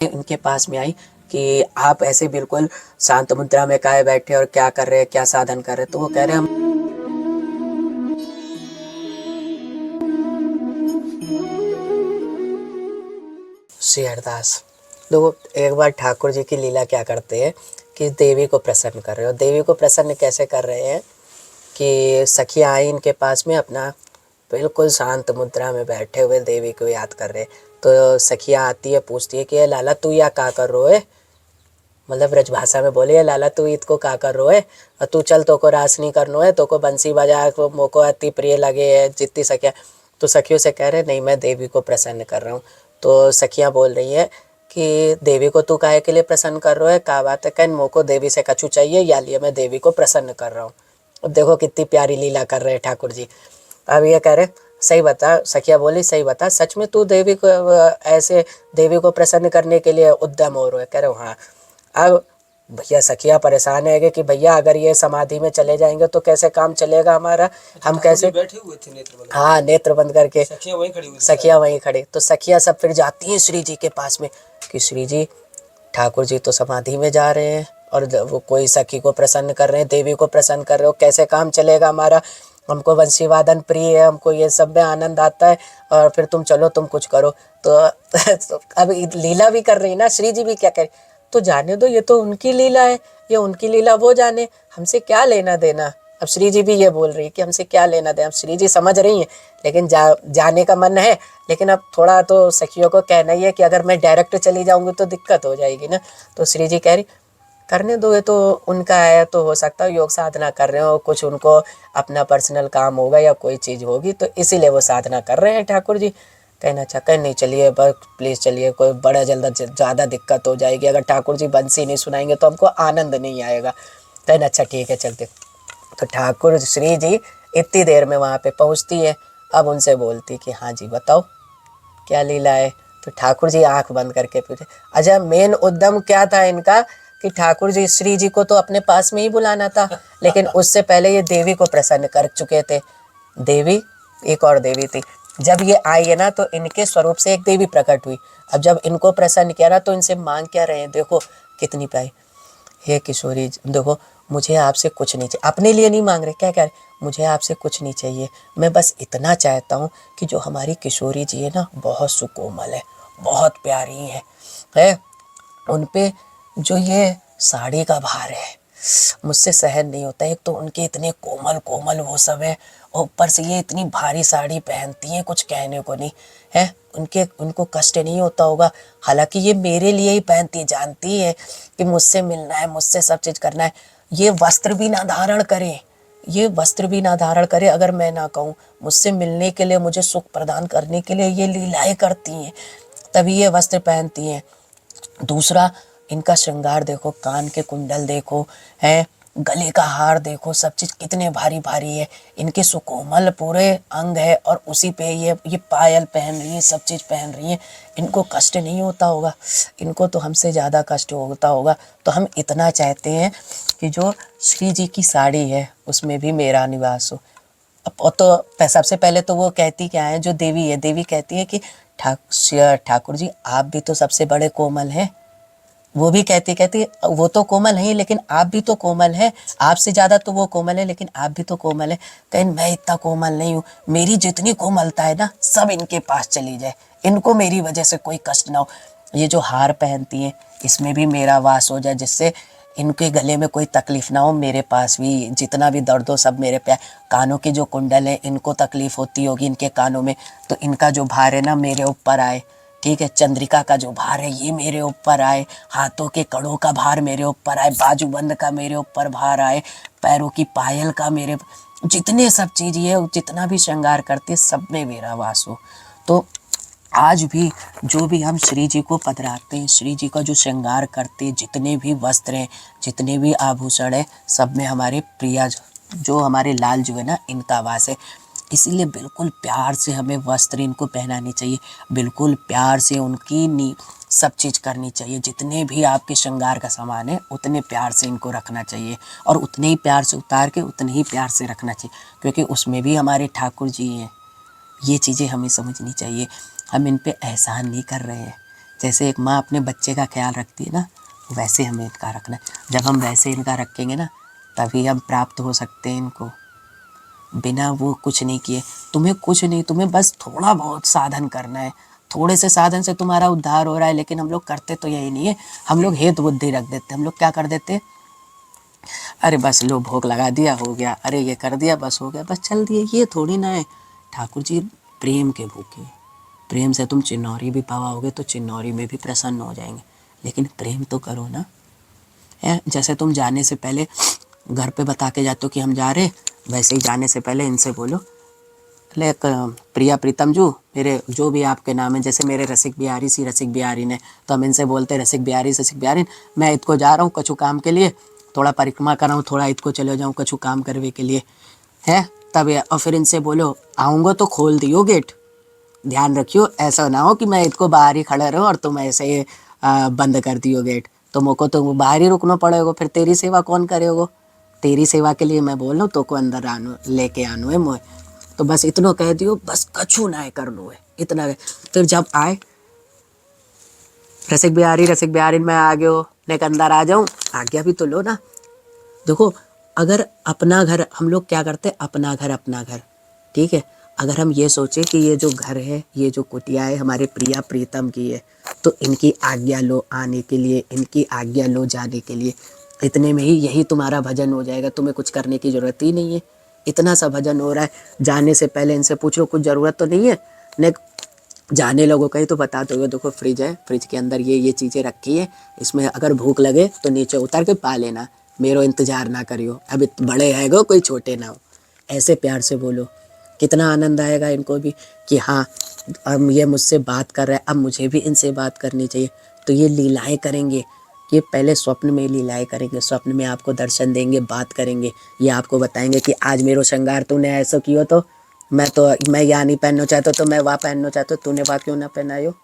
इनके पास में आई कि आप ऐसे बिल्कुल शांत मुद्रा में काहे बैठे और क्या कर रहे हैं, क्या साधन कर रहे हैं। तो वो कह रहे हम श्री हरदास। देखो एक बार ठाकुर जी की लीला क्या करते हैं कि देवी को प्रसन्न कर रहे हो। देवी को प्रसन्न कैसे कर रहे हैं कि सखिया आई इनके पास में, अपना बिल्कुल शांत मुद्रा में बैठे हुए देवी को याद कर रहे। तो सखिया आती है, पूछती है कि ये लाला तू या का कर रो है, मतलब ब्रज भाषा में बोले लाला तू ईद को का कर रो है, और तू चल तो को रास नहीं करनो है, तो को बंसी बजा को मोको अति प्रिय लगे है जितनी सखिया। तो सखियों से कह रहे नहीं मैं देवी को प्रसन्न कर रहा हूँ। तो सखियाँ बोल रही है कि देवी को तू काहे के लिए प्रसन्न कर रहा है, का बात है, कहन मोको देवी से कछु चाहिए या लिए मैं देवी को प्रसन्न कर रहा हूँ। अब देखो कितनी प्यारी लीला कर रहे हैं ठाकुर जी। अब ये कह रहे सही बता, सखिया बोली सही बता, सच में तू देवी को ऐसे देवी को प्रसन्न करने के लिए उद्यम हो रहा है। कह रहे हाँ। अब भैया सखिया परेशान है कि भैया अगर ये समाधि में चले जाएंगे तो कैसे काम चलेगा हमारा, हम कैसे बैठे हुए थे नेत्र बंद। हाँ नेत्र बंद करके सखिया वहीं खड़ी। तो सखिया सब फिर जाती हैं श्री जी के पास में कि श्री जी ठाकुर जी तो समाधि में जा रहे हैं और वो कोई सखी को प्रसन्न कर रहे हैं, देवी को प्रसन्न कर रहे हो, कैसे काम चलेगा हमारा, हमको वंशी वादन प्रिय है, हमको ये सब में आनंद आता है, और फिर तुम चलो तुम कुछ करो। तो अब लीला भी कर रही ना श्री जी भी क्या करे, तो जाने दो, ये तो उनकी लीला है, ये उनकी लीला वो जाने, हमसे क्या लेना देना। अब श्री जी भी ये बोल रही है कि हमसे क्या लेना देना। अब श्री जी समझ रही हैं लेकिन जाने का मन है, लेकिन अब थोड़ा तो सखियों को कहना ही है कि अगर मैं डायरेक्ट चली जाऊंगी तो दिक्कत हो जाएगी ना। तो श्री जी कह रही करने दो, ये तो उनका है, तो हो सकता है योग साधना कर रहे हो, कुछ उनको अपना पर्सनल काम होगा या कोई चीज़ होगी तो इसीलिए वो साधना कर रहे हैं ठाकुर जी। कहना अच्छा कह नहीं चलिए बस प्लीज़ चलिए, कोई बड़ा जल्द ज़्यादा दिक्कत हो जाएगी, अगर ठाकुर जी बंसी नहीं सुनाएंगे तो हमको आनंद नहीं आएगा। कहना अच्छा ठीक है चलते। तो ठाकुर श्री जी इतनी देर में वहाँ पे पहुँचती है। अब उनसे बोलती कि हाँ जी बताओ क्या लीला है। तो ठाकुर जी आंख बंद करके पूछे। अच्छा मेन उद्यम क्या था इनका कि ठाकुर जी श्री जी को तो अपने पास में ही बुलाना था, लेकिन उससे पहले ये देवी को प्रसन्न कर चुके थे। देवी एक और देवी थी, जब ये आई है ना तो इनके स्वरूप से एक देवी प्रकट हुई। अब जब इनको प्रसन्न किया ना तो इनसे मांग क्या रहे हैं, देखो कितनी प्यारी। हे किशोरी देखो मुझे आपसे कुछ नहीं चाहिए, अपने लिए नहीं मांग रहे, क्या कह रहे मुझे आपसे कुछ नहीं चाहिए, मैं बस इतना चाहता हूँ कि जो हमारी किशोरी जी है ना बहुत सुकोमल है, बहुत प्यारी है उन पे जो ये साड़ी का भार है मुझसे सहन नहीं होता। एक तो उनके इतने कोमल कोमल वो सब है, और ऊपर से ये इतनी भारी साड़ी पहनती हैं कुछ कहने को नहीं है। उनको कष्ट नहीं होता होगा, हालांकि ये मेरे लिए ही पहनती है, जानती है कि मुझसे मिलना है, मुझसे सब चीज़ करना है। ये वस्त्र भी ना धारण करे, ये वस्त्र भी ना धारण करे अगर मैं ना कहूँ, मुझसे मिलने के लिए, मुझे सुख प्रदान करने के लिए ये लीलाएं करती हैं, तभी ये वस्त्र पहनती हैं। दूसरा इनका श्रृंगार देखो, कान के कुंडल देखो हैं, गले का हार देखो, सब चीज़ कितने भारी भारी है, इनके सुकोमल पूरे अंग है, और उसी पे ये पायल पहन रही है, सब चीज़ पहन रही है। इनको कष्ट नहीं होता होगा, इनको तो हमसे ज़्यादा कष्ट होता होगा। तो हम इतना चाहते हैं कि जो श्री जी की साड़ी है उसमें भी मेरा निवास हो। अब तो सबसे पहले तो वो कहती क्या है, जो देवी है, देवी कहती है कि ठाकुर जी आप भी तो सबसे बड़े कोमल हैं। वो भी कहती वो तो कोमल है लेकिन आप भी तो कोमल है, आपसे ज़्यादा तो वो कोमल है लेकिन आप भी तो कोमल है। कहीं मैं इतना कोमल नहीं हूँ, मेरी जितनी कोमलता है ना सब इनके पास चली जाए, इनको मेरी वजह से कोई कष्ट ना हो। ये जो हार पहनती हैं इसमें भी मेरा वास हो जाए, जिससे इनके गले में कोई तकलीफ ना हो, मेरे पास भी जितना भी दर्द हो सब मेरे पे। कानों के जो कुंडल है इनको तकलीफ होती होगी इनके कानों में, तो इनका जो भार है ना मेरे ऊपर आए, ठीक है। चंद्रिका का जो भार है ये मेरे ऊपर आए, हाथों के कड़ों का भार मेरे ऊपर आए, बाजूबंद का मेरे ऊपर भार आए, पैरों की पायल का मेरे, जितने सब चीज़ ये जितना भी श्रृंगार करते सब में मेरा वास हो। तो आज भी जो भी हम श्री जी को पधराते हैं, श्री जी का जो श्रृंगार करते हैं, जितने भी वस्त्र हैं, जितने भी आभूषण हैं, सब में हमारे प्रिया जो हमारे लाल जो है ना इनका वास है। इसीलिए बिल्कुल प्यार से हमें वस्त्र इनको पहनानी चाहिए, बिल्कुल प्यार से उनकी सब चीज़ करनी चाहिए। जितने भी आपके श्रृंगार का सामान है उतने प्यार से इनको रखना चाहिए, और उतने ही प्यार से उतार के उतने ही प्यार से रखना चाहिए, क्योंकि उसमें भी हमारे ठाकुर जी हैं। ये चीज़ें हमें समझनी चाहिए। हम इन पे एहसान नहीं कर रहे हैं, जैसे एक माँ अपने बच्चे का ख्याल रखती है ना, वैसे हमें इनका रखना है। जब हम वैसे इनका रखेंगे ना, तभी हम प्राप्त हो सकते हैं इनको। बिना वो कुछ नहीं किए, तुम्हें कुछ नहीं, तुम्हें बस थोड़ा बहुत साधन करना है। थोड़े से साधन से तुम्हारा उद्धार हो रहा है, लेकिन हम लोग करते तो यही नहीं है। हम लोग हेतु बुद्धि रख देते। हम लोग क्या कर देते, अरे बस लो भोग लगा दिया, हो गया, अरे ये कर दिया, बस हो गया, बस चल दिए। ये थोड़ी ना है। ठाकुर जी प्रेम के भूखे। प्रेम से तुम चिन्नौरी भी पवाओगे तो चिन्नौरी में भी प्रसन्न हो जाएंगे, लेकिन प्रेम तो करो ना। है जैसे तुम जाने से पहले घर पे बता के जाते हो कि हम जा रहे, वैसे ही जाने से पहले इनसे बोलो, ले प्रिया प्रीतम जू, मेरे जो भी आपके नाम है, जैसे मेरे रसिक बिहारी सी रसिक बिहारी ने, तो हम इनसे बोलते रसिक बिहारी, मैं इतको जा रहा हूँ कछु काम के लिए, थोड़ा परिक्रमा कर रहा हूँ, थोड़ा इतको चले जाऊँ कछु काम करने के लिए, है तब। और फिर इनसे बोलो आऊँगा तो खोल दियो गेट, ध्यान रखियो, ऐसा ना हो कि मैं इसको बाहर ही खड़ा रहूँ और तुम ऐसे ही बंद कर दियो गेट, तो मुझको तो बाहर ही रुकना पड़ेगा, फिर तेरी सेवा कौन करेगा। तेरी सेवा के लिए मैं बोल रहा हूँ, तो को अंदर आनो लेके आनो है मोए। तो बस इतना कह दियो, बस कछु ना है कर लो है इतना है। फिर जब आए रसिक बिहारी मैं आ गयो, लेकर अंदर आ जाऊँ, आज्ञा भी तो लो ना। देखो अगर अपना घर, हम लोग क्या करते, अपना घर, ठीक है। अगर हम ये सोचे कि ये जो घर है, ये जो कुटिया है हमारे प्रिया प्रीतम की है, तो इनकी आज्ञा लो आने के लिए, इनकी आज्ञा लो जाने के लिए, इतने में ही यही तुम्हारा भजन हो जाएगा। तुम्हें कुछ करने की ज़रूरत ही नहीं है, इतना सा भजन हो रहा है। जाने से पहले इनसे पूछ लो, कुछ ज़रूरत तो नहीं है, ने जाने लोगों का ही तो बता दो। देखो फ्रिज है, फ्रिज के अंदर ये चीज़ें रखी है, इसमें अगर भूख लगे तो नीचे उतर के पा लेना, मेरो इंतज़ार ना करियो, अब बड़े है गो कोई छोटे ना हो। ऐसे प्यार से बोलो, कितना आनंद आएगा इनको भी कि हाँ अब ये मुझसे बात कर रहा है, अब मुझे भी इनसे बात करनी चाहिए। तो ये लीलाएं करेंगे, ये पहले स्वप्न में लीलाएं करेंगे, स्वप्न में आपको दर्शन देंगे, बात करेंगे, ये आपको बताएंगे कि आज मेरो श्रृंगार तूने ऐसा किया, तो मैं यहाँ नहीं पहनना चाहता, तो मैं वहाँ पहनना चाहता, तूने वहाँ क्यों ना पहनायो।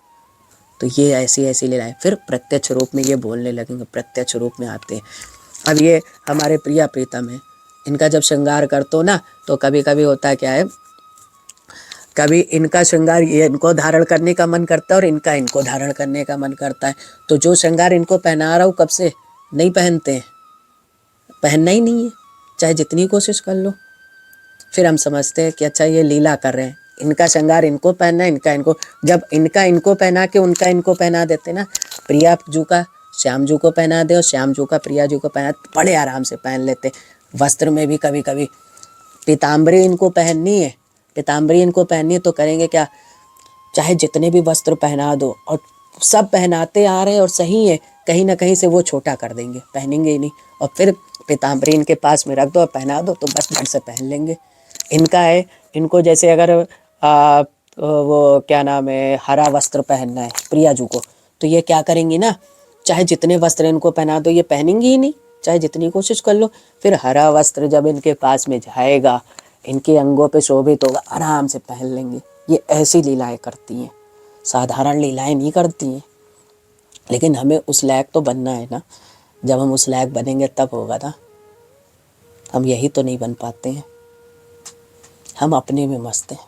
तो ये ऐसी ऐसी लीलाएं फिर प्रत्यक्ष रूप में ये बोलने लगेंगे, प्रत्यक्ष रूप में आते हैं। अब ये हमारे प्रिया प्रीतम है, इनका जब श्रृंगार करते हो ना, तो कभी कभी होता क्या है, कभी इनका श्रृंगार ये इनको धारण करने का मन करता है और इनका इनको धारण करने का मन करता है। तो जो श्रृंगार इनको पहना रहा हूँ कब से नहीं पहनते हैं, पहनना ही नहीं है, चाहे जितनी कोशिश कर लो। फिर हम समझते हैं कि अच्छा ये लीला कर रहे हैं, इनका श्रृंगार इनको पहनना है, इनका इनको, जब इनका इनको पहना के उनका इनको पहना देते ना, प्रिया जू का श्याम जू को पहना दे और श्याम जू का प्रिया जू को पहना, बड़े आराम से पहन लेते। वस्त्र में भी कभी कभी पीताम्बरी इनको पहननी है, पीताम्बरी इनको पहननी है, तो करेंगे क्या, चाहे जितने भी वस्त्र पहना दो, और सब पहनाते आ रहे हैं और सही है, कहीं ना कहीं से वो छोटा कर देंगे, पहनेंगे ही नहीं। और फिर पीताम्बरी इनके पास में रख दो और पहना दो, तो बस झट से पहन लेंगे। इनका है, इनको जैसे अगर वो क्या नाम है, हरा वस्त्र पहनना है प्रिया जू को, तो ये क्या करेंगी ना, चाहे जितने वस्त्र इनको पहना दो ये पहनेंगी ही नहीं, चाहे जितनी कोशिश कर लो। फिर हरा वस्त्र जब इनके पास में जाएगा, इनके अंगों पे शोभित होगा, आराम से पहन लेंगे। ये ऐसी लीलाएं करती हैं, साधारण लीलाएं नहीं करती हैं। लेकिन हमें उस लायक तो बनना है ना, जब हम उस लायक बनेंगे तब होगा ना। हम यही तो नहीं बन पाते हैं, हम अपने में मस्त हैं।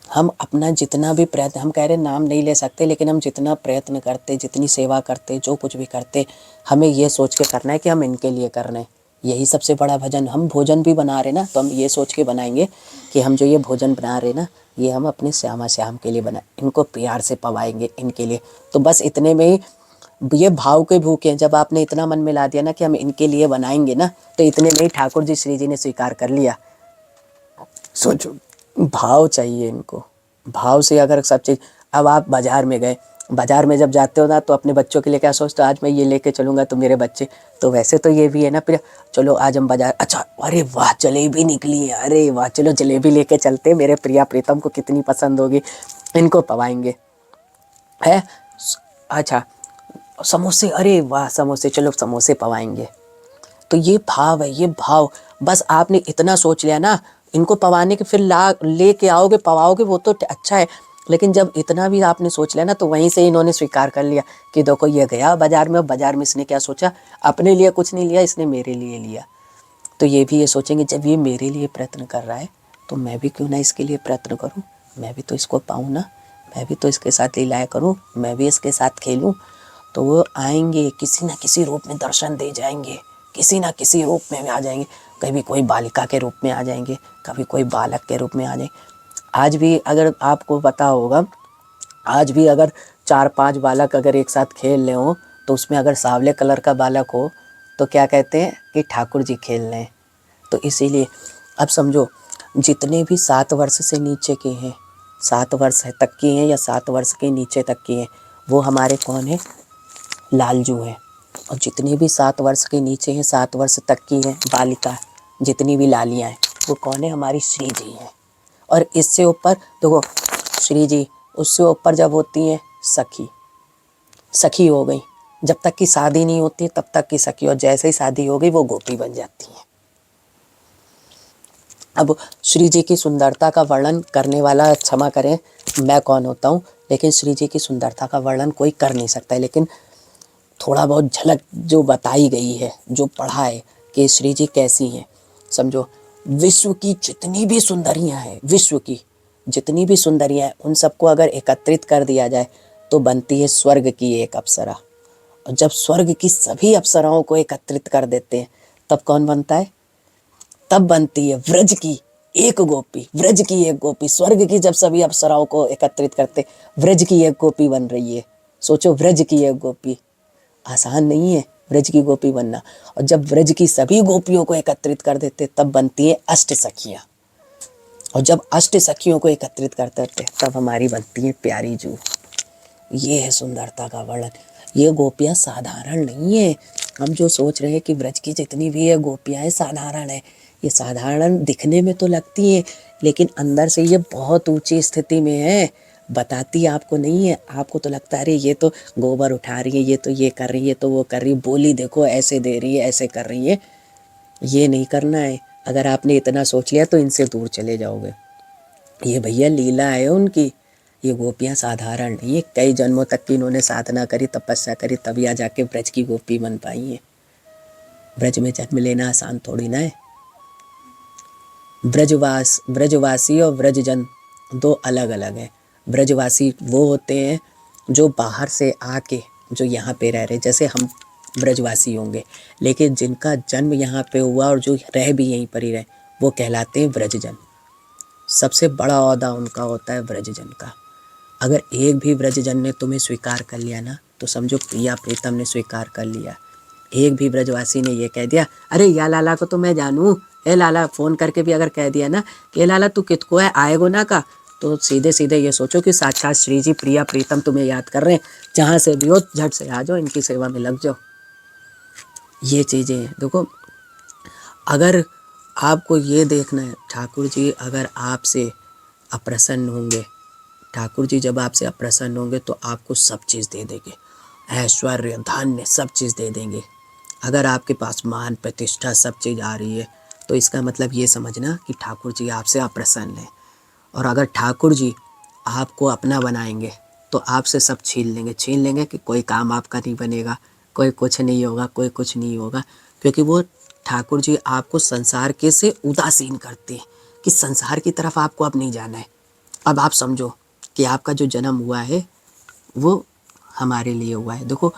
हम अपना जितना भी प्रयत्न, हम कह रहे नाम नहीं ले सकते, लेकिन हम जितना प्रयत्न करते, जितनी सेवा करते, जो कुछ भी करते, हमें ये सोच के करना है कि हम इनके लिए कर रहे हैं। यही सबसे बड़ा भजन। हम भोजन भी बना रहे ना, तो हम ये सोच के बनाएंगे कि हम जो ये भोजन बना रहे ना, ये हम अपने श्यामा श्याम के लिए बनाए, इनको प्यार से पवाएंगे इनके लिए। तो बस इतने में ही ये भाव के भूखे हैं। जब आपने इतना मन में ला दिया ना कि हम इनके लिए बनाएंगे ना, तो इतने में ही ठाकुर जी श्री जी ने स्वीकार कर लिया। सोचो, भाव चाहिए इनको, भाव से अगर सब चीज़। अब आप बाज़ार में गए, बाज़ार में जब जाते हो ना, तो अपने बच्चों के लिए क्या सोचते हो, आज मैं ये लेके चलूँगा तो मेरे बच्चे, तो वैसे तो ये भी है ना, फिर चलो आज हम बाज़ार, अच्छा अरे वाह जलेबी निकली है, अरे वाह चलो जलेबी लेके चलते, मेरे प्रिया प्रीतम को कितनी पसंद होगी, इनको पवाएंगे है। अच्छा समोसे, अरे वाह समोसे, चलो समोसे पवाएंगे। तो ये भाव है, ये भाव। बस आपने इतना सोच लिया ना, इनको पवाने के फिर लेके आओगे, पवाओगे, वो तो अच्छा है। लेकिन जब इतना भी आपने सोच लिया ना, तो वहीं से इन्होंने स्वीकार कर लिया कि देखो ये गया बाजार में, अब बाजार में इसने क्या सोचा, अपने लिए कुछ नहीं लिया, इसने मेरे लिए लिया। तो ये भी ये सोचेंगे, जब ये मेरे लिए प्रयत्न कर रहा है, तो मैं भी क्यों ना इसके लिए प्रयत्न करूँ, मैं भी तो इसको पाऊँ ना, मैं भी तो इसके साथ लीलाएं करूं, मैं भी इसके साथ खेलूं। तो वो आएंगे, किसी न किसी रूप में दर्शन दे जाएंगे, किसी न किसी रूप में आ जाएंगे। कभी कोई बालिका के रूप में आ जाएंगे, कभी कोई बालक के रूप में आ जाएंगे। आज भी अगर आपको पता होगा, आज भी अगर 4-5 बालक अगर एक साथ खेल रहे हो तो उसमें अगर सांवले कलर का बालक हो तो क्या कहते हैं कि ठाकुर जी खेल रहे हैं। तो इसीलिए अब समझो, जितने भी 7 वर्ष से नीचे के हैं, 7 वर्ष तक की हैं या 7 वर्ष के नीचे तक की हैं, वो हमारे कौन है? लालजू हैं। और जितने भी 7 वर्ष के नीचे हैं, 7 वर्ष तक की हैं बालिका, जितनी भी लालियाँ हैं, वो कौन है? हमारी श्री जी हैं। और इससे ऊपर देखो श्री जी, उससे ऊपर जब होती हैं सखी, सखी हो गई। जब तक की शादी नहीं होती तब तक की सखी, और जैसे ही शादी हो गई वो गोपी बन जाती हैं। अब श्री जी की सुंदरता का वर्णन करने वाला, क्षमा करें मैं कौन होता हूँ, लेकिन श्री जी की सुंदरता का वर्णन कोई कर नहीं सकता है। लेकिन थोड़ा बहुत झलक जो बताई गई है, जो पढ़ा है कि श्री जी कैसी हैं। समझो, विश्व की जितनी भी सुंदरियाँ हैं, विश्व की जितनी भी सुंदरियाँ हैं, उन सबको अगर एकत्रित कर दिया जाए तो बनती है स्वर्ग की एक अप्सरा। और जब स्वर्ग की सभी अप्सराओं को एकत्रित कर देते हैं तब कौन बनता है? तब बनती है व्रज की एक गोपी। व्रज की एक गोपी, स्वर्ग की जब सभी अप्सराओं को एकत्रित करते, व्रज की एक गोपी बन रही है। सोचो, व्रज की एक गोपी, आसान नहीं है व्रज की गोपी बनना। और जब व्रज की सभी गोपियों को एकत्रित कर देते तब बनती है अष्ट सखियाँ। और जब अष्ट सखियों को एकत्रित करते थे तब हमारी बनती है प्यारी जू। ये है सुंदरता का वर्णन। ये गोपियाँ साधारण नहीं है। हम जो सोच रहे हैं कि व्रज की जितनी भी है गोपियाँ साधारण है, ये साधारण दिखने में तो लगती है, लेकिन अंदर से ये बहुत ऊंची स्थिति में है। बताती आपको नहीं है, आपको तो लगता है अरे ये तो गोबर उठा रही है, ये तो ये कर रही है, तो वो कर रही है, बोली देखो ऐसे दे रही है, ऐसे कर रही है। ये नहीं करना है। अगर आपने इतना सोच लिया तो इनसे दूर चले जाओगे। ये भैया लीला है उनकी। ये गोपियाँ साधारण नहीं है। कई जन्मों तक की इन्होंने साधना करी, तपस्या करी, तभी आ जाके ब्रज की गोपी बन पाई है। ब्रज में जन्म लेना आसान थोड़ी ना है। ब्रजवासी और व्रजजन दो अलग अलग हैं। ब्रजवासी वो होते हैं जो बाहर से आके जो यहाँ पे रह रहे, जैसे हम ब्रजवासी होंगे, लेकिन जिनका जन्म यहाँ पे हुआ और जो रह भी यहीं पर ही रहे, वो कहलाते हैं व्रजजन। सबसे बड़ा ओहदा उनका होता है व्रजजन का। अगर एक भी व्रजजन ने तुम्हें स्वीकार कर लिया ना, तो समझो प्रिया प्रीतम ने स्वीकार कर लिया। एक भी ब्रजवासी ने ये कह दिया अरे या लाला को तो मैं जानूँ, ए लाला, फोन करके भी अगर कह दिया ना कि ए लाला तू कितको है, आएगो ना का, तो सीधे सीधे ये सोचो कि साक्षात श्री जी प्रिया प्रीतम तुम्हें याद कर रहे हैं। जहाँ से भी हो झट से आ जाओ, इनकी सेवा में लग जाओ। ये चीज़ें हैं। देखो, अगर आपको ये देखना है ठाकुर जी अगर आपसे अप्रसन्न होंगे, ठाकुर जी जब आपसे अप्रसन्न होंगे तो आपको सब चीज़ दे देंगे, ऐश्वर्य धन्य सब चीज़ दे देंगे। अगर आपके पास मान प्रतिष्ठा सब चीज़ आ रही है तो इसका मतलब ये समझना कि ठाकुर जी आपसे अप्रसन्न हैं। और अगर ठाकुर जी आपको अपना बनाएंगे तो आपसे सब छीन लेंगे कि कोई काम आपका नहीं बनेगा, कोई कुछ नहीं होगा, कोई कुछ नहीं होगा। क्योंकि वो ठाकुर जी आपको संसार के से उदासीन करते हैं कि संसार की तरफ आपको अब नहीं जाना है। अब आप समझो कि आपका जो जन्म हुआ है वो हमारे लिए हुआ है। देखो,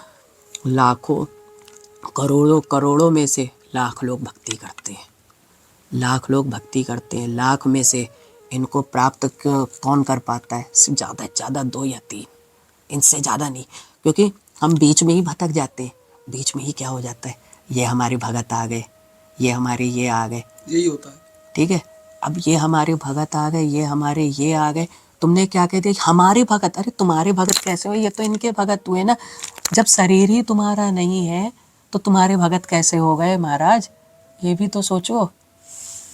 लाखों करोड़ों करोड़ों में से लाख लोग भक्ति करते हैं, लाख लोग भक्ति करते हैं। लाख में से इनको प्राप्त कौन कर पाता है? सिर्फ ज़्यादा से ज़्यादा 2 या 3, इनसे ज़्यादा नहीं। क्योंकि हम बीच में ही भटक जाते हैं। बीच में ही क्या हो जाता है, ये हमारे भगत आ गए, ये हमारे ये आ गए, यही होता है। ठीक है, अब ये हमारे भगत आ गए, ये हमारे ये आ गए, तुमने क्या कह दिया हमारे भगत। अरे तुम्हारे भगत कैसे हो, ये तो इनके भगत हुए ना। जब शरीर ही तुम्हारा नहीं है तो तुम्हारे भगत कैसे हो गए महाराज? ये भी तो सोचो।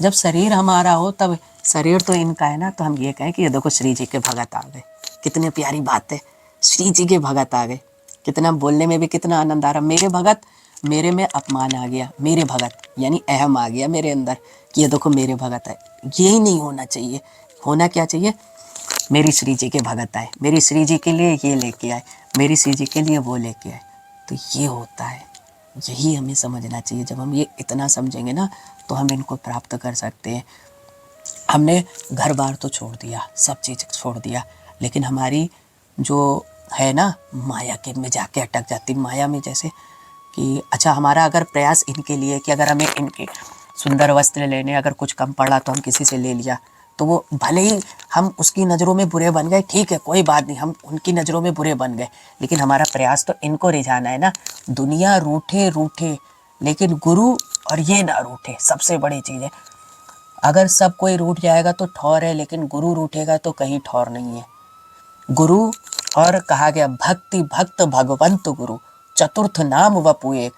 जब शरीर हमारा हो तब शरीर तो इनका है ना। तो हम ये कहें कि ये देखो श्री जी के भगत आ गए, कितनी प्यारी बात है, श्री जी के भगत आ गए। कितना बोलने में भी कितना आनंद आ रहा। मेरे भगत, मेरे में अपमान आ गया, मेरे भगत यानी अहम आ गया मेरे अंदर कि ये देखो मेरे भगत है। यही नहीं होना चाहिए। होना क्या चाहिए, मेरी श्री जी के भगत आए, मेरी श्री जी के लिए ये लेके आए, मेरी श्री जी के लिए वो लेके आए। तो ये होता है, यही हमें समझना चाहिए। जब हम ये इतना समझेंगे ना तो हम इनको प्राप्त कर सकते हैं। हमने घर बार तो छोड़ दिया, सब चीज़ छोड़ दिया, लेकिन हमारी जो है ना माया के में जाके अटक जाती, माया में जैसे कि अच्छा हमारा अगर प्रयास इनके लिए कि अगर हमें इनके सुंदर वस्त्र लेने अगर कुछ कम पड़ा तो हम किसी से ले लिया, तो वो भले ही हम उसकी नज़रों में बुरे बन गए, ठीक है कोई बात नहीं, हम उनकी नज़रों में बुरे बन गए, लेकिन हमारा प्रयास तो इनको रिझाना है ना। दुनिया रूठे रूठे लेकिन गुरु और ये ना रूठे, सबसे बड़ी चीज़ है। अगर सब कोई रूठ जाएगा तो ठौर है, लेकिन गुरु रूठेगा तो कहीं ठौर नहीं है। गुरु और कहा गया भक्ति भक्त भगवंत गुरु चतुर्थ नाम वपु एक,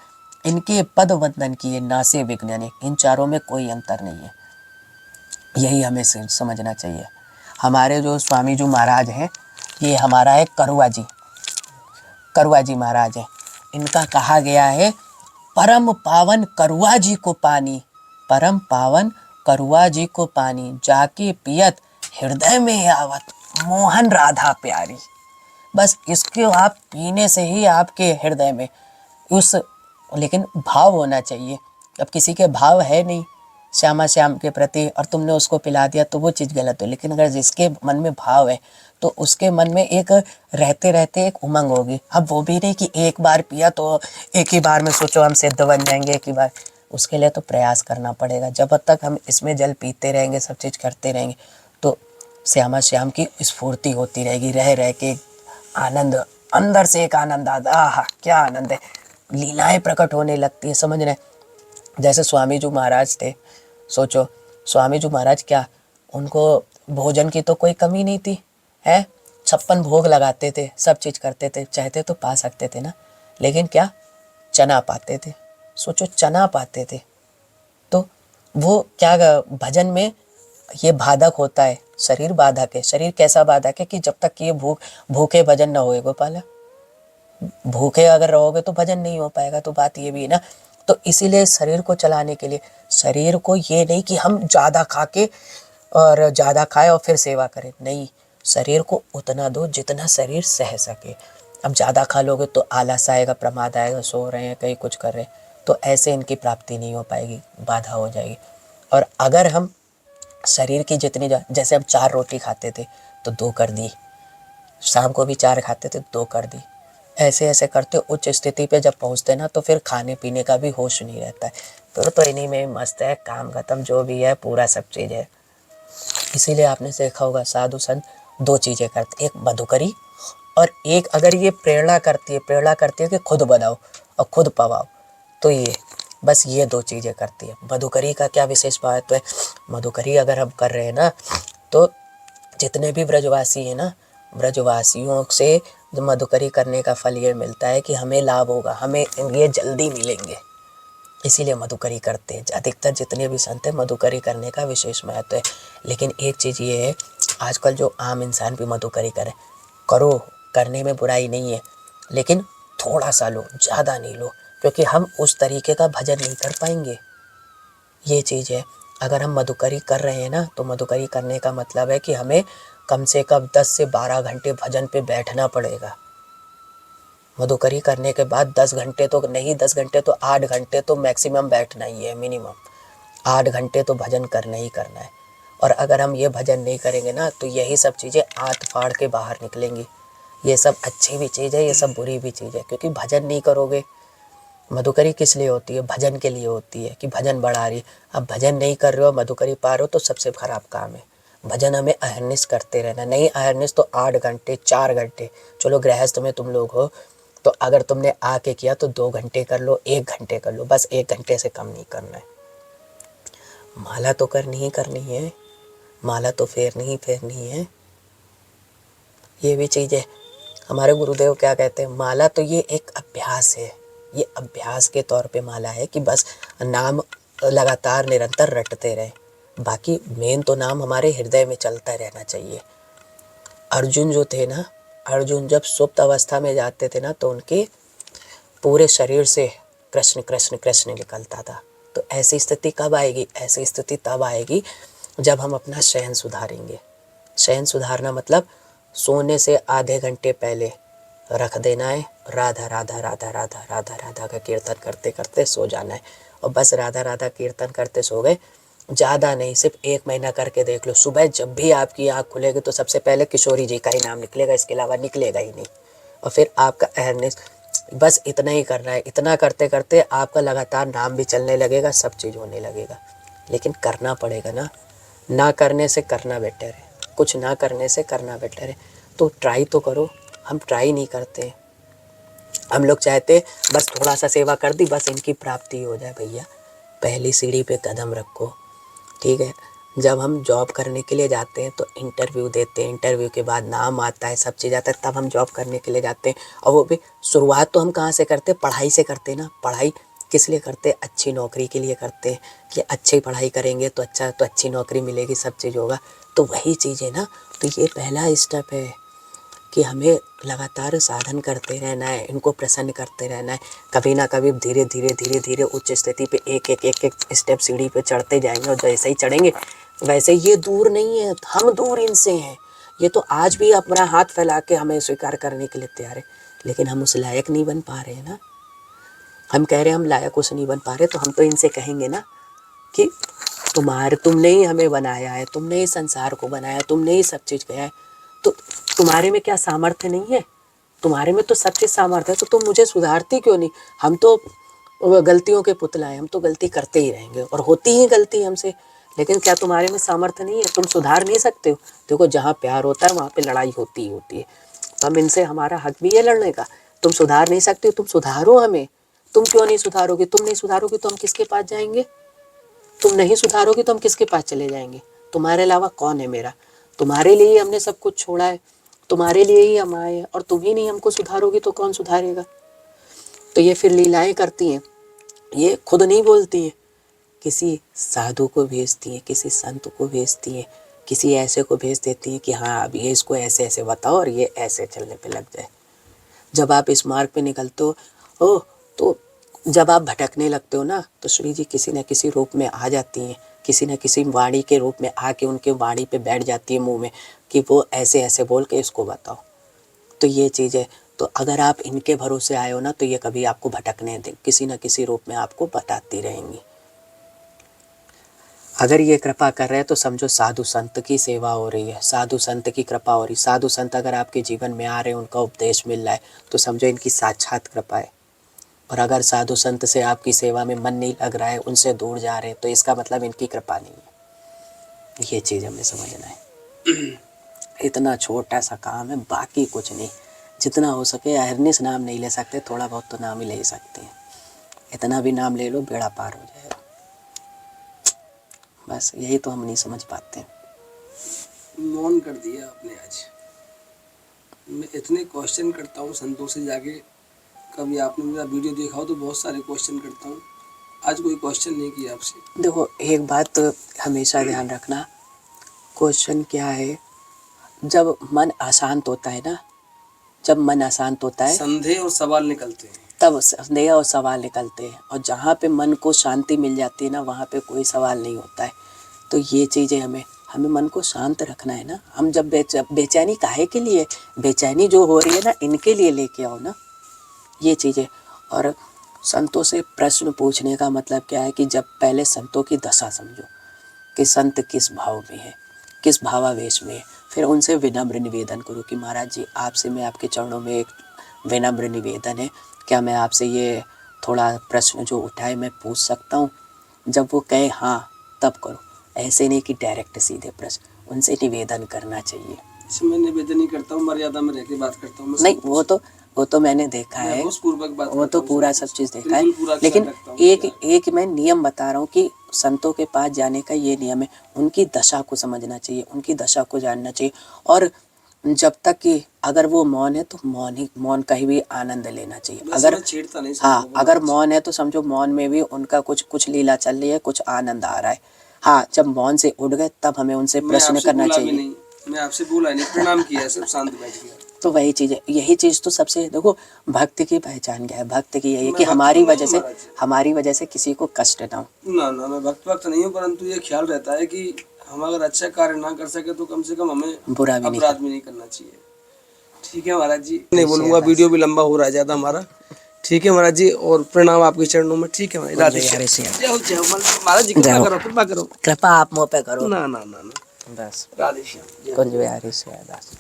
इनके पद वंदन किए नासे विज्ञानी। इन चारों में कोई अंतर नहीं है, यही हमें समझना चाहिए। हमारे जो स्वामी जी महाराज हैं, ये हमारा है करुआ जी, करुआ जी महाराज हैं। इनका कहा गया है परम पावन करुआ जी को पानी, परम पावन करुआ जी को पानी, जाके पियत हृदय में आवत मोहन राधा प्यारी। बस इसको आप पीने से ही आपके हृदय में उस, लेकिन भाव होना चाहिए। अब किसी के भाव है नहीं श्यामा श्याम के प्रति और तुमने उसको पिला दिया तो वो चीज़ गलत हो, लेकिन अगर जिसके मन में भाव है तो उसके मन में एक रहते रहते एक उमंग होगी। अब वो भी नहीं कि एक बार पिया तो एक ही बार में सोचो हम सिद्ध बन जाएंगे एक ही बार, उसके लिए तो प्रयास करना पड़ेगा। जब तक हम इसमें जल पीते रहेंगे, सब चीज़ करते रहेंगे, तो श्यामा श्याम की स्फूर्ति होती रहेगी, रह रह के आनंद, अंदर से एक आनंद आता, आहा क्या आनंद है, लीलाएं प्रकट होने लगती है। समझ रहे, जैसे स्वामी जी महाराज थे, सोचो स्वामी जी महाराज क्या, उनको भोजन की तो कोई कमी नहीं थी है, 56 भोग लगाते थे, सब चीज़ करते थे, चाहते तो पा सकते थे ना, लेकिन क्या चना पाते थे। सोचो चना पाते थे, तो वो क्या भजन में ये बाधक होता है, शरीर बाधक है। शरीर कैसा बाधक है कि जब तक ये भूखे भजन ना होए गोपाल, भूखे अगर रहोगे तो भजन नहीं हो पाएगा, तो बात ये भी है ना। तो इसीलिए शरीर को चलाने के लिए, शरीर को ये नहीं कि हम ज़्यादा खा के और ज़्यादा खाए और फिर सेवा करें, नहीं, शरीर को उतना दो जितना शरीर सह सके। अब ज़्यादा खा लोगे तो आलस आएगा, प्रमाद आएगा, सो रहे हैं कहीं कुछ कर रहे हैं, तो ऐसे इनकी प्राप्ति नहीं हो पाएगी, बाधा हो जाएगी। और अगर हम शरीर की जितनी जैसे हम 4 रोटी खाते थे तो 2 कर दी, शाम को भी 4 खाते थे 2 कर दी, ऐसे ऐसे करते उच्च स्थिति पे जब पहुंचते ना तो फिर खाने पीने का भी होश नहीं रहता है, फिर तो इन्हीं में मस्त है, काम खत्म, जो भी है पूरा सब चीज़ है। इसीलिए आपने देखा होगा साधु संत 2 चीज़ें करते, एक मधुकरी और एक अगर ये प्रेरणा करती है कि खुद बनाओ और खुद पवाओ, तो ये बस ये 2 चीज़ें करती है। मधुकरी का क्या विशेष महत्व है, मधुकरी अगर हम कर रहे हैं ना, तो जितने भी ब्रजवासी हैं ना, ब्रजवासियों से मधुकरी करने का फल ये मिलता है कि हमें लाभ होगा, हमें ये जल्दी मिलेंगे, इसीलिए मधुकरी करते हैं। अधिकतर जितने भी संत हैं मधुकरी करने का विशेष महत्व है। लेकिन एक चीज़ ये है, आजकल जो आम इंसान भी मधुकरी करो, करने में बुराई नहीं है, लेकिन थोड़ा सा लो, ज़्यादा नहीं लो, क्योंकि हम उस तरीके का भजन नहीं कर पाएंगे, ये चीज़ है। अगर हम मधुकरी कर रहे हैं ना, तो मधुकरी करने का मतलब है कि हमें कम से कम 10 से 12 घंटे भजन पे बैठना पड़ेगा। मधुकरी करने के बाद 10 घंटे तो नहीं, 10 घंटे तो 8 घंटे तो मैक्सिमम बैठना ही है, मिनिमम 8 घंटे तो भजन करना ही करना है। और अगर हम ये भजन नहीं करेंगे ना, तो यही सब चीज़ें आत फाड़ के बाहर निकलेंगी। ये सब अच्छी भी चीज़ है, ये सब बुरी भी चीज़ है, क्योंकि भजन नहीं करोगे। मधुकरी किस लिए होती है, भजन के लिए होती है कि भजन बढ़ा रही। अब भजन नहीं कर रहे हो, मधुकरी पा रहे हो, तो सबसे खराब काम है। भजन हमें अहर्निश करते रहना, नहीं अहर्निश तो 8 घंटे 4 घंटे, चलो गृहस्थ में तुम लोग हो तो अगर तुमने आके किया तो 2 घंटे कर लो, 1 घंटे कर लो, बस 1 घंटे से कम नहीं करना है। माला तो करनी ही करनी है, माला तो फेरनी ही फेरनी है, ये भी चीज़ है। हमारे गुरुदेव क्या कहते हैं, माला तो ये एक अभ्यास है, ये अभ्यास के तौर पे माला है कि बस नाम लगातार निरंतर रटते रहे, बाकी मेन तो नाम हमारे हृदय में चलता रहना चाहिए। अर्जुन जो थे ना, अर्जुन जब सुप्त अवस्था में जाते थे ना, तो उनके पूरे शरीर से कृष्ण कृष्ण कृष्ण निकलता था। तो ऐसी स्थिति कब आएगी, ऐसी स्थिति तब आएगी जब हम अपना शयन सुधारेंगे। शयन सुधारना मतलब सोने से आधे घंटे पहले रख देना है, राधा राधा राधा राधा राधा राधा का कीर्तन करते करते सो जाना है, और बस राधा राधा कीर्तन करते सो गए, ज़्यादा नहीं, सिर्फ 1 महीना करके देख लो। सुबह जब भी आपकी आँख खुलेगी तो सबसे पहले किशोरी जी का ही नाम निकलेगा, इसके अलावा निकलेगा ही नहीं। और फिर आपका अवेयरनेस, बस इतना ही करना है। इतना करते करते आपका लगातार नाम भी चलने लगेगा, सब चीज़ होने लगेगा। लेकिन करना पड़ेगा ना, ना करने से करना बेटर है, कुछ ना करने से करना बेटर है। तो ट्राई तो करो। हम ट्राई नहीं करते, हम लोग चाहते बस थोड़ा सा सेवा कर दी, बस इनकी प्राप्ति हो जाए। भैया पहली सीढ़ी पे कदम रखो, ठीक है। जब हम जॉब करने के लिए जाते हैं तो इंटरव्यू देते हैं, इंटरव्यू के बाद नाम आता है, सब चीज़ आता है, तब हम जॉब करने के लिए जाते हैं। और वो भी शुरुआत तो हम कहाँ से करते हैं, पढ़ाई से करते हैं ना। पढ़ाई किस लिए करते हैं, अच्छी नौकरी के लिए करते हैं कि अच्छी पढ़ाई करेंगे तो अच्छी नौकरी मिलेगी, सब चीज़ होगा। तो वही चीज़ है ना। तो ये पहला स्टेप है कि हमें लगातार साधन करते रहना है, इनको प्रसन्न करते रहना है। कभी ना कभी धीरे धीरे धीरे धीरे उच्च स्थिति पे एक एक स्टेप सीढ़ी पे चढ़ते जाएंगे। और जैसे ही चढ़ेंगे वैसे ये दूर नहीं है, हम दूर इनसे हैं। ये तो आज भी अपना हाथ फैला के हमें स्वीकार करने के लिए तैयार है, लेकिन हम उस लायक नहीं बन पा रहे हैं ना। हम कह रहे हैं हम लायक उस नहीं बन पा रहे, तो हम तो इनसे कहेंगे ना कि तुमने ही हमें बनाया है, तुमने ही संसार को बनाया, तुमने ही सब चीज़ किया है, तो तुम्हारे में क्या सामर्थ्य नहीं है? तुम्हारे में तो सब चीज़ सामर्थ्य है, तो तुम मुझे सुधारती क्यों नहीं? हम तो गलतियों के पुतला हैं, हम तो गलती करते ही रहेंगे और होती ही गलती हमसे। लेकिन क्या तुम्हारे में सामर्थ्य नहीं है? तुम सुधार नहीं सकते हो? देखो जहाँ प्यार होता है वहाँ पे लड़ाई होती ही होती है। तो हम इनसे, हमारा हक भी है लड़ने का। तुम सुधार नहीं सकते, तुम सुधारो हमें। तुम क्यों नहीं सुधारोगे? तुम नहीं सुधारोगे तो हम किसके पास जाएंगे? तुम नहीं सुधारोगे तो हम किसके पास चले जाएंगे? तुम्हारे अलावा कौन है मेरा? तुम्हारे लिए ही हमने सब कुछ छोड़ा है, तुम्हारे लिए ही हम आए हैं, और तुम ही नहीं हमको सुधारोगे तो कौन सुधारेगा? तो ये फिर लीलाएं करती हैं, ये खुद नहीं बोलती हैं, किसी साधु को भेजती हैं, किसी संत को भेजती हैं, किसी ऐसे को भेज देती हैं कि हाँ अब ये इसको ऐसे ऐसे बताओ और ये ऐसे चलने पे लग जाए। जब आप इस मार्ग पे निकलते हो तो जब आप भटकने लगते हो ना, तो श्री जी किसी न किसी रूप में आ जाती हैं, किसी न किसी वाणी के रूप में आके उनके वाणी पे बैठ जाती है मुंह में कि वो ऐसे ऐसे बोल के इसको बताओ। तो ये चीज़ है। तो अगर आप इनके भरोसे आए हो ना, तो ये कभी आपको भटकने दें, किसी न किसी रूप में आपको बताती रहेंगी। अगर ये कृपा कर रहे हैं तो समझो साधु संत की सेवा हो रही है, साधु संत की कृपा हो रही। साधु संत अगर आपके जीवन में आ रहे हैं, उनका उपदेश मिल रहा है, तो समझो इनकी साक्षात कृपा है। और अगर साधु संत से आपकी सेवा में मन नहीं लग रहा है, उनसे दूर जा रहे हैं, तो इसका मतलब इनकी कृपा नहीं है। ये चीज़ हमें समझना है। इतना छोटा सा काम है, बाकी कुछ नहीं। जितना हो सके अहरनिश नाम नहीं ले सकते, थोड़ा बहुत तो नाम ही ले सकते हैं। इतना भी नाम ले लो बेड़ा पार हो जाएगा। बस यही तो हम नहीं समझ पाते। मौन कर दिया आपने आज। मैं इतने क्वेश्चन करता हूँ संतों से जाके, कभी आपने मेरा वीडियो देखा हो तो बहुत सारे क्वेश्चन करता हूँ, आज कोई क्वेश्चन नहीं किया आपसे। देखो एक बात तो हमेशा ध्यान रखना, क्वेश्चन क्या है, जब मन अशांत होता है ना, जब मन अशांत होता है संदेह और सवाल निकलते हैं, तब संदेह और सवाल निकलते हैं। और जहाँ पे मन को शांति मिल जाती है ना, वहाँ पे कोई सवाल नहीं होता है। तो ये चीज़ें हमें मन को शांत रखना है ना। हम जब बेचैनी काहे के लिए, बेचैनी जो हो रही है ना, इनके लिए लेके आओ ना ये चीज़ें। और संतों से प्रश्न पूछने का मतलब क्या है कि जब पहले संतों की दशा समझो कि संत किस भाव में है, किस भावावेश में है। फिर उनसे विनम्र निवेदन करो कि महाराज जी आपसे मैं आपके चरणों में एक विनम्र निवेदन है, क्या मैं आपसे ये थोड़ा प्रश्न जो उठाए मैं पूछ सकता हूँ? जब वो कहे हाँ तब करो, ऐसे नहीं कि डायरेक्ट सीधे प्रश्न, उनसे निवेदन करना चाहिए। मैं निवेदन नहीं करता हूँ, मर्यादा में रह के बात करता हूँ। नहीं वो तो मैंने देखा है, वो तो पूरा सब चीज़ देखा है। लेकिन एक मैं नियम बता रहा हूँ कि संतों के पास जाने का ये नियम है, उनकी दशा को समझना चाहिए, उनकी दशा को जानना चाहिए। और जब तक कि अगर वो मौन है तो मौन का ही भी आनंद लेना चाहिए। अगर हाँ अगर मौन है तो समझो मौन में भी उनका कुछ लीला चल रही है, कुछ आनंद आ रहा है। हाँ जब मौन से उठ गए तब हमें उनसे प्रश्न करना चाहिए। मैं आपसे बोला नहीं, प्रणाम किया, सिर्फ शांत बैठ गया। तो वही चीज़ है, यही चीज़ तो सबसे, देखो भक्त की पहचान क्या है, भक्त की यही है कि हमारी वजह से किसी को कष्ट ना हो। ना मैं भक्त नहीं हूँ, परंतु ये ख्याल रहता है कि हम अगर अच्छा कार्य ना कर सके तो कम से कम हमें बुरा भी अपराध भी नहीं करना चाहिए। ठीक है महाराज जी, नहीं बोलूँगा, वीडियो भी लंबा हो रहा है ज़्यादा हमारा। ठीक है महाराज जी, और प्रणाम आपके चरणों में। ठीक है महाराज, राधे जय श्याम। हरि सिया। जय हो जय हो महाराज जी, कृपा करो कृपा करो। कृपा आप मुँह पे करो ना ना ना ना, बस। राधे श्याम। कुंज बिहारी सिया दास।